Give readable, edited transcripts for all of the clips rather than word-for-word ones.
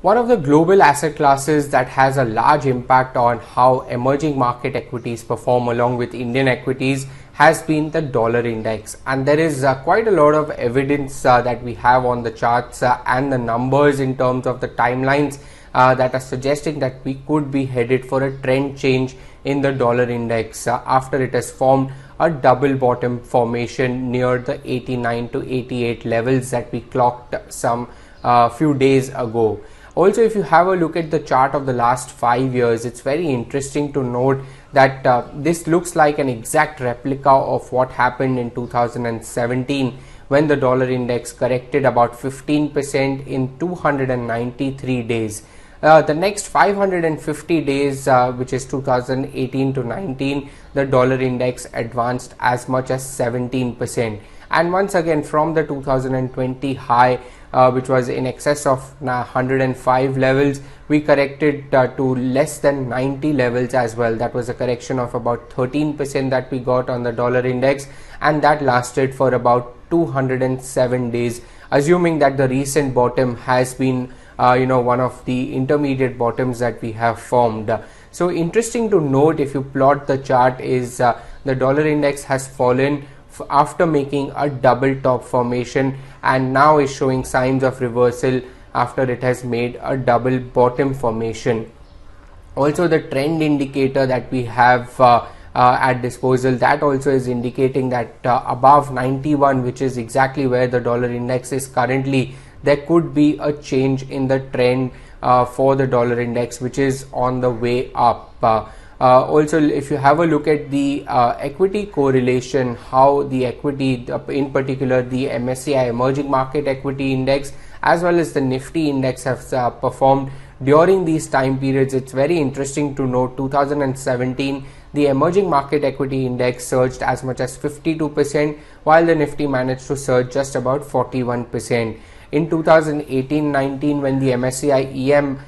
One of the global asset classes that has a large impact on how emerging market equities perform along with Indian equities has been the dollar index, and there is quite a lot of evidence that we have on the charts and the numbers in terms of the timelines that are suggesting that we could be headed for a trend change in the dollar index after it has formed a double bottom formation near the 89 to 88 levels that we clocked some few days ago. Also, if you have a look at the chart of the last 5 years, it's very interesting to note that this looks like an exact replica of what happened in 2017 when the dollar index corrected about 15% in 293 days. The next 550 days, which is 2018 to 19, the dollar index advanced as much as 17%. And once again, from the 2020 high, which was in excess of 105 levels, we corrected to less than 90 levels as well. That was a correction of about 13% that we got on the dollar index, and that lasted for about 207 days, assuming that the recent bottom has been one of the intermediate bottoms that we have formed. So interesting to note, if you plot the chart, is the dollar index has fallen after making a double top formation and now is showing signs of reversal after it has made a double bottom formation. Also, the trend indicator that we have at disposal, that also is indicating that above 91, which is exactly where the dollar index is currently, there could be a change in the trend for the dollar index, which is on the way up. Also, if you have a look at the equity correlation, how the equity, in particular the MSCI Emerging Market Equity Index as well as the Nifty Index, have performed during these time periods, it's very interesting to note 2017 the Emerging Market Equity Index surged as much as 52%, while the Nifty managed to surge just about 41%. In 2018-19, when the MSCI EM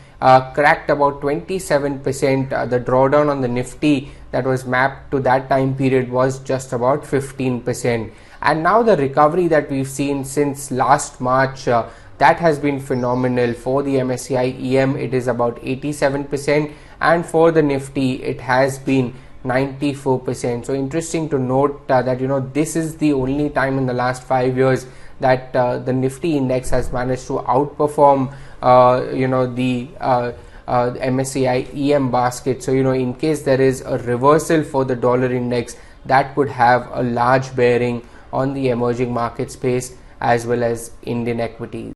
cracked about 27%, the drawdown on the Nifty that was mapped to that time period was just about 15%. And now the recovery that we've seen since last March, that has been phenomenal. For the MSCI EM, it is about 87%, and for the Nifty, it has been 94%. So interesting to note that this is the only time in the last 5 years that the Nifty index has managed to outperform the MSCI EM basket. So in case there is a reversal for the dollar index, that could have a large bearing on the emerging market space as well as Indian equities.